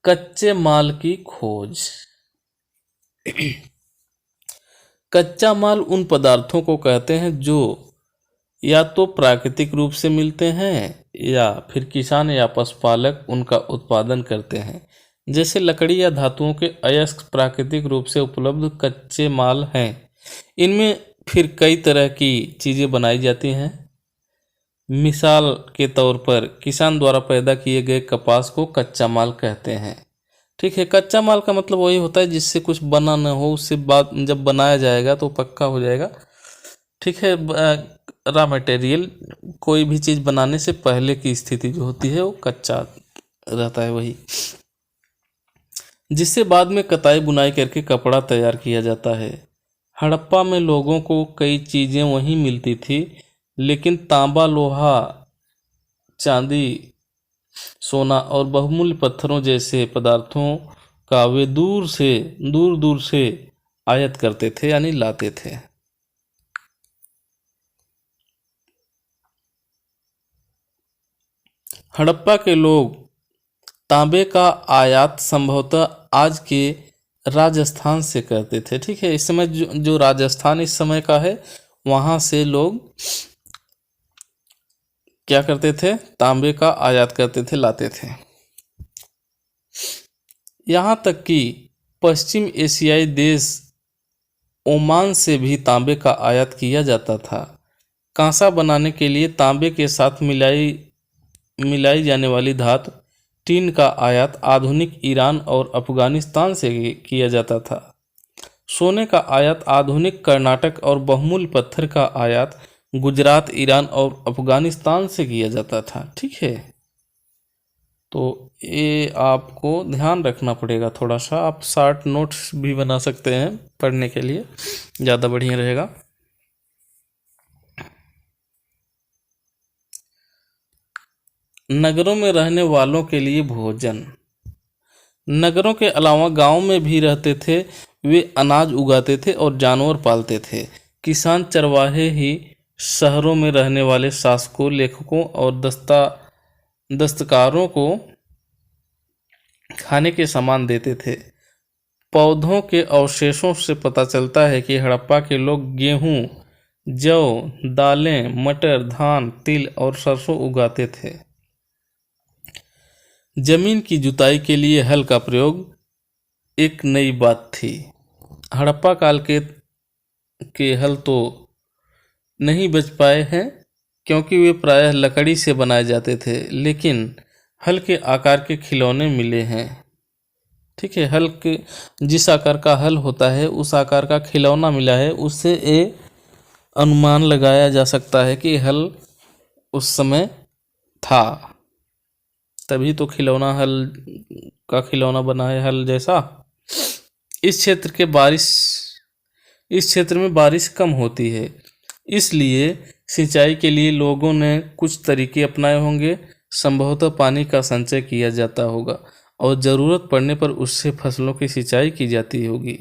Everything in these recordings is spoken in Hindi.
कच्चे माल की खोज। कच्चा माल उन पदार्थों को कहते हैं जो या तो प्राकृतिक रूप से मिलते हैं या फिर किसान या पशुपालक उनका उत्पादन करते हैं। जैसे लकड़ी या धातुओं के अयस्क प्राकृतिक रूप से उपलब्ध कच्चे माल हैं। इनमें फिर कई तरह की चीज़ें बनाई जाती हैं। मिसाल के तौर पर किसान द्वारा पैदा किए गए कपास को कच्चा माल कहते हैं। ठीक है, कच्चा माल का मतलब वही होता है जिससे कुछ बना न हो, उससे बाद जब बनाया जाएगा तो पक्का हो जाएगा। ठीक है, रॉ मटेरियल कोई भी चीज़ बनाने से पहले की स्थिति जो होती है वो कच्चा रहता है, वही जिससे बाद में कताई बुनाई करके कपड़ा तैयार किया जाता है। हड़प्पा में लोगों को कई चीज़ें वहीं मिलती थी, लेकिन तांबा, लोहा, चांदी, सोना और बहुमूल्य पत्थरों जैसे पदार्थों का वे दूर दूर से आयात करते थे, यानी लाते थे। हड़प्पा के लोग तांबे का आयात संभवतः आज के राजस्थान से करते थे। ठीक है, इस समय जो राजस्थान इस समय का है, वहाँ से लोग क्या करते थे, तांबे का आयात करते थे, लाते थे। यहाँ तक कि पश्चिम एशियाई देश ओमान से भी तांबे का आयात किया जाता था। कांसा बनाने के लिए तांबे के साथ मिलाई जाने वाली धातु टीन का आयात आधुनिक ईरान और अफगानिस्तान से किया जाता था। सोने का आयात आधुनिक कर्नाटक और बहुमूल्य पत्थर का आयात गुजरात, ईरान और अफगानिस्तान से किया जाता था। ठीक है, तो ये आपको ध्यान रखना पड़ेगा थोड़ा सा। आप शॉर्ट नोट्स भी बना सकते हैं पढ़ने के लिए, ज़्यादा बढ़िया रहेगा। नगरों में रहने वालों के लिए भोजन। नगरों के अलावा गांव में भी रहते थे, वे अनाज उगाते थे और जानवर पालते थे। किसान चरवाहे ही शहरों में रहने वाले शासकों, लेखकों और दस्तकारों को खाने के सामान देते थे। पौधों के अवशेषों से पता चलता है कि हड़प्पा के लोग गेहूं, जौ, दालें, मटर, धान, तिल और सरसों उगाते थे। जमीन की जुताई के लिए हल का प्रयोग एक नई बात थी। हड़प्पा काल के हल तो नहीं बच पाए हैं क्योंकि वे प्रायः लकड़ी से बनाए जाते थे, लेकिन हल के आकार के खिलौने मिले हैं। ठीक है, हल के जिस आकार का हल होता है उस आकार का खिलौना मिला है। उससे ये अनुमान लगाया जा सकता है कि हल उस समय था, तभी तो हल का खिलौना बना है, हल जैसा। इस क्षेत्र में बारिश कम होती है, इसलिए सिंचाई के लिए लोगों ने कुछ तरीके अपनाए होंगे। संभवतः पानी का संचय किया जाता होगा और ज़रूरत पड़ने पर उससे फसलों की सिंचाई की जाती होगी।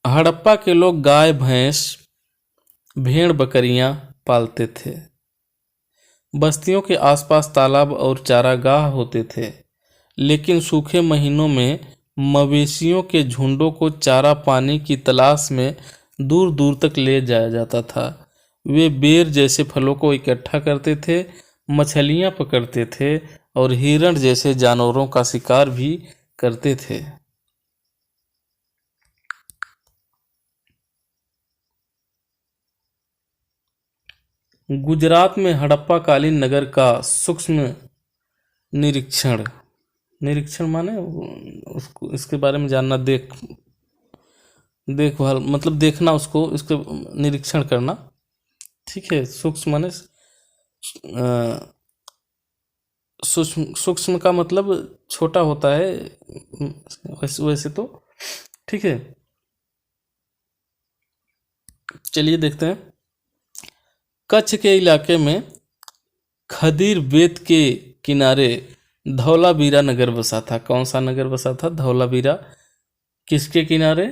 हड़प्पा के लोग गाय, भैंस, भेड़, बकरियां पालते थे। बस्तियों के आसपास तालाब और चारागाह होते थे, लेकिन सूखे महीनों में मवेशियों के झुंडों को चारा पानी की तलाश में दूर दूर तक ले जाया जाता था। वे बेर जैसे फलों को इकट्ठा करते थे, मछलियां पकड़ते थे और हिरण जैसे जानवरों का शिकार भी करते थे। गुजरात में हड़प्पा कालीन नगर का सूक्ष्म निरीक्षण माने उसको, इसके बारे में जानना, देखभाल मतलब देखना, इसके निरीक्षण करना। ठीक है, सूक्ष्म माने सूक्ष्म का मतलब छोटा होता है, वैसे तो। ठीक है, चलिए देखते हैं। कच्छ के इलाके में खदीर बेत के किनारे धौलावीरा नगर बसा था। कौन सा नगर बसा था? धौलावीरा। किसके किनारे?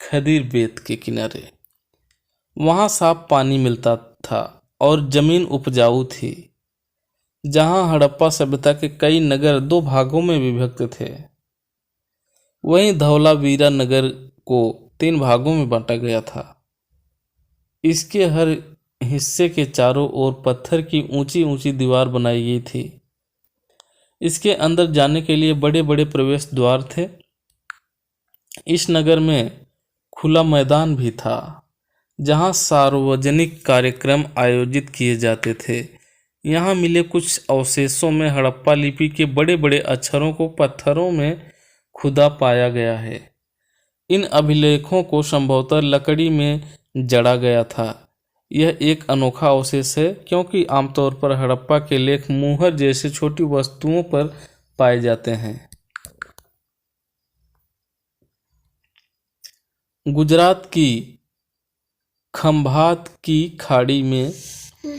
खदीर बेत के किनारे। वहाँ साफ पानी मिलता था और जमीन उपजाऊ थी। जहां हड़प्पा सभ्यता के कई नगर दो भागों में विभक्त थे। वहीं धौलावीरा नगर को 3 भागों में बांटा गया था। इसके हर हिस्से के चारों ओर पत्थर की ऊंची ऊंची दीवार बनाई गई थी। इसके अंदर जाने के लिए बड़े बड़े प्रवेश द्वार थे। इस नगर में खुला मैदान भी था जहां सार्वजनिक कार्यक्रम आयोजित किए जाते थे। यहाँ मिले कुछ अवशेषों में हड़प्पा लिपि के बड़े बड़े अक्षरों को पत्थरों में खुदा पाया गया है। इन अभिलेखों को संभवतः लकड़ी में जड़ा गया था। यह एक अनोखा अवशेष है क्योंकि आमतौर पर हड़प्पा के लेख मुहर जैसे छोटी वस्तुओं पर पाए जाते हैं। गुजरात की खंभात की खाड़ी में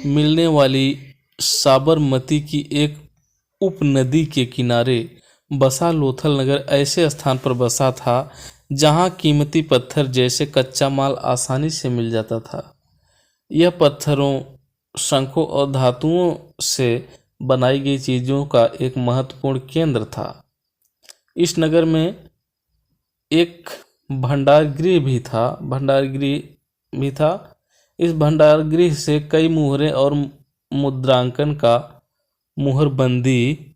मिलने वाली साबरमती की एक उपनदी के किनारे बसा लोथल नगर ऐसे स्थान पर बसा था जहां कीमती पत्थर जैसे कच्चा माल आसानी से मिल जाता था। यह पत्थरों, शंखों और धातुओं से बनाई गई चीज़ों का एक महत्वपूर्ण केंद्र था। इस नगर में एक भंडारगृह भी था। इस भंडारगृह से कई मुहरें और मुद्रांकन का मुहरबंदी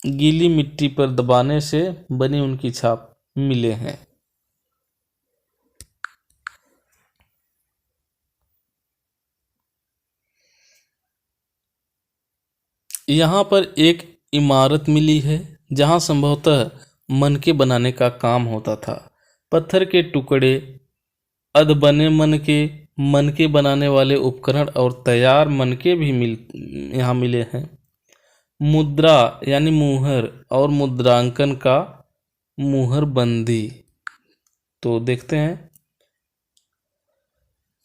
गीली मिट्टी पर दबाने से बनी उनकी छाप मिले हैं। यहाँ पर एक इमारत मिली है जहाँ संभवतः मनके बनाने का काम होता था। पत्थर के टुकड़े, अधबने मनके बनाने वाले उपकरण और तैयार मनके भी यहाँ मिले हैं। मुद्रा यानी मुहर और मुद्रांकन का मुहरबंदी। तो देखते हैं,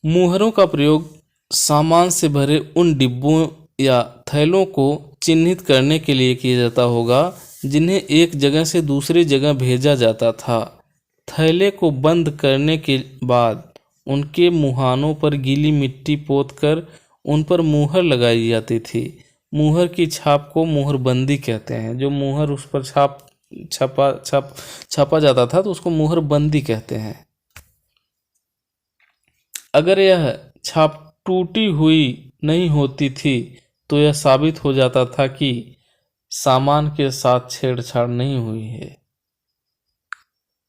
मुहरों का प्रयोग सामान से भरे उन डिब्बों या थैलों को चिन्हित करने के लिए किया जाता होगा जिन्हें एक जगह से दूसरी जगह भेजा जाता था। थैले को बंद करने के बाद उनके मुहानों पर गीली मिट्टी पोतकर उन पर मुहर लगाई जाती थी। मुहर की छाप को मुहरबंदी कहते हैं। जो मुहर उस पर छापा जाता था तो उसको मुहरबंदी कहते हैं। अगर यह छाप टूटी हुई नहीं होती थी तो यह साबित हो जाता था कि सामान के साथ छेड़छाड़ नहीं हुई है।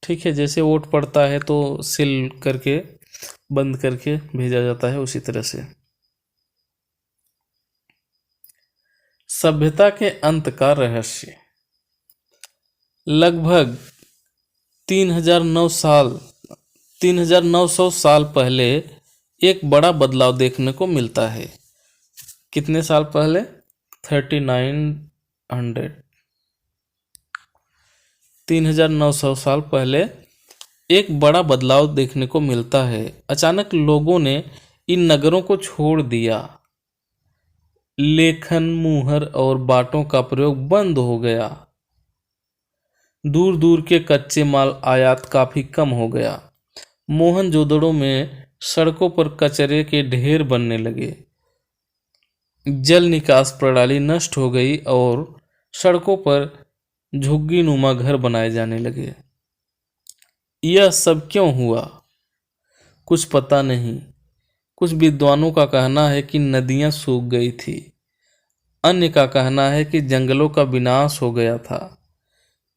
ठीक है, जैसे वोट पड़ता है तो सील करके बंद करके भेजा जाता है, उसी तरह से। सभ्यता के अंत का रहस्य। लगभग 3900 साल पहले एक बड़ा बदलाव देखने को मिलता है। कितने साल पहले? 3900 साल पहले एक बड़ा बदलाव देखने को मिलता है। अचानक लोगों ने इन नगरों को छोड़ दिया। लेखन, मुहर और बाटों का प्रयोग बंद हो गया। दूर दूर के कच्चे माल आयात काफी कम हो गया। मोहनजोदड़ो में सड़कों पर कचरे के ढेर बनने लगे। जल निकास प्रणाली नष्ट हो गई और सड़कों पर झुग्गी नुमा घर बनाए जाने लगे। यह सब क्यों हुआ? कुछ पता नहीं। कुछ विद्वानों का कहना है कि नदियां सूख गई थी। अन्य का कहना है कि जंगलों का विनाश हो गया था।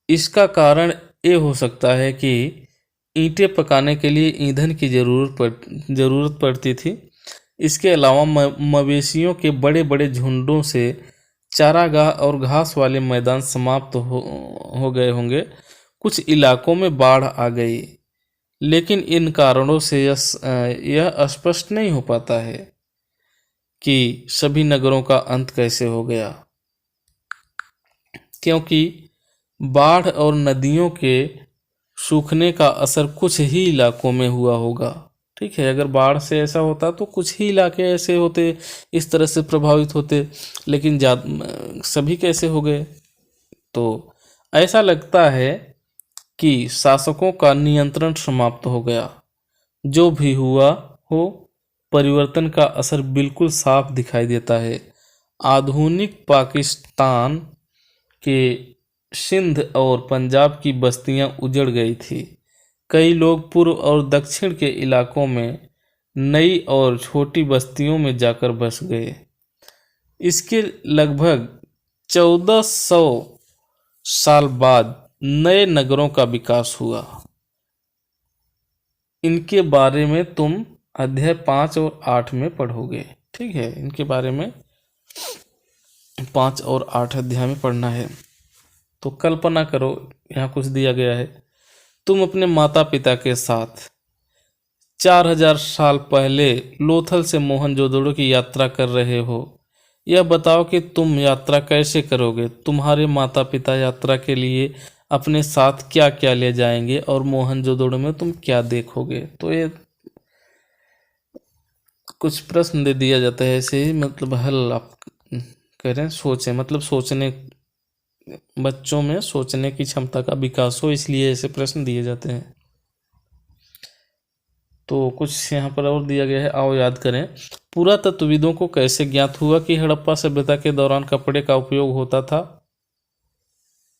इसका कारण ये हो सकता है कि ईंटें पकाने के लिए ईंधन की जरूरत पड़ती थी। इसके अलावा मवेशियों के बड़े बड़े झुंडों से चारागाह और घास वाले मैदान समाप्त हो गए होंगे। कुछ इलाकों में बाढ़ आ गई, लेकिन इन कारणों से यह स्पष्ट नहीं हो पाता है कि सभी नगरों का अंत कैसे हो गया, क्योंकि बाढ़ और नदियों के सूखने का असर कुछ ही इलाकों में हुआ होगा। ठीक है, अगर बाढ़ से ऐसा होता तो कुछ ही इलाके ऐसे होते, इस तरह से प्रभावित होते, लेकिन सभी कैसे हो गए? तो ऐसा लगता है कि शासकों का नियंत्रण समाप्त हो गया। जो भी हुआ हो, परिवर्तन का असर बिल्कुल साफ दिखाई देता है। आधुनिक पाकिस्तान के सिंध और पंजाब की बस्तियां उजड़ गई थी। कई लोग पूर्व और दक्षिण के इलाकों में नई और छोटी बस्तियों में जाकर बस गए। इसके लगभग 1400 साल बाद नए नगरों का विकास हुआ। इनके बारे में तुम अध्याय 5 और 8 में पढ़ोगे। ठीक है, इनके बारे में 5 और 8 अध्याय में पढ़ना है। तो कल्पना करो, यहाँ कुछ दिया गया है। तुम अपने माता पिता के साथ 4000 साल पहले लोथल से मोहनजोदड़ो की यात्रा कर रहे हो। यह बताओ कि तुम यात्रा कैसे करोगे। तुम्हारे माता पिता यात्रा के लिए अपने साथ क्या क्या ले जाएंगे और मोहनजोदड़ो में तुम क्या देखोगे। तो ये कुछ प्रश्न दे दिया जाता है ऐसे ही, मतलब हल आप कह रहे हैं सोचें, मतलब सोचने, बच्चों में सोचने की क्षमता का विकास हो, इसलिए ऐसे प्रश्न दिए जाते हैं। तो कुछ यहाँ पर और दिया गया है, आओ याद करें। पुरातत्वविदों को कैसे ज्ञात हुआ कि हड़प्पा सभ्यता के दौरान कपड़े का उपयोग होता था।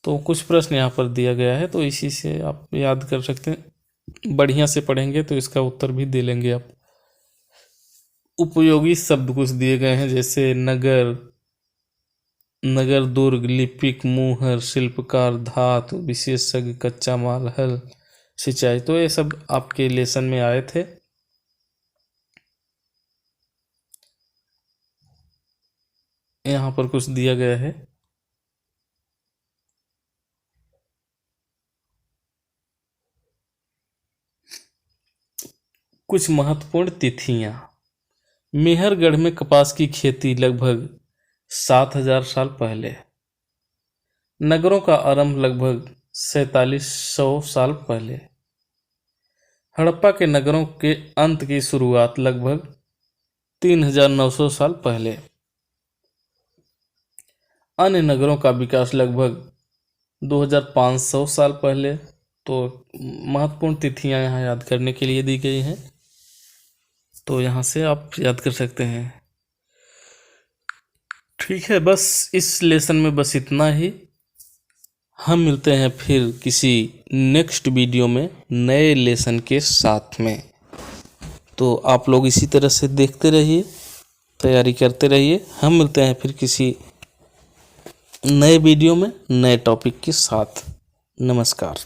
तो कुछ प्रश्न यहाँ पर दिया गया है, तो इसी से आप याद कर सकते हैं। बढ़िया से पढ़ेंगे तो इसका उत्तर भी दे लेंगे आप। उपयोगी शब्द कुछ दिए गए हैं, जैसे नगर, नगर दुर्ग, लिपिक, मुहर, शिल्पकार, धातु, विशेषज्ञ, कच्चा माल, हल, सिंचाई। तो ये सब आपके लेसन में आए थे। यहाँ पर कुछ दिया गया है। कुछ महत्वपूर्ण तिथियां। मेहरगढ़ में कपास की खेती लगभग 7000 साल पहले। नगरों का आरंभ लगभग 4700 साल पहले। हड़प्पा के नगरों के अंत की शुरुआत लगभग 3900 साल पहले। अन्य नगरों का विकास लगभग 2500 साल पहले। तो महत्वपूर्ण तिथियां यहाँ याद करने के लिए दी गई हैं, तो यहाँ से आप याद कर सकते हैं। ठीक है, बस इस लेसन में बस इतना ही। हम मिलते हैं फिर किसी नेक्स्ट वीडियो में नए लेसन के साथ में। तो आप लोग इसी तरह से देखते रहिए, तैयारी करते रहिए। हम मिलते हैं फिर किसी नए वीडियो में नए टॉपिक के साथ। नमस्कार।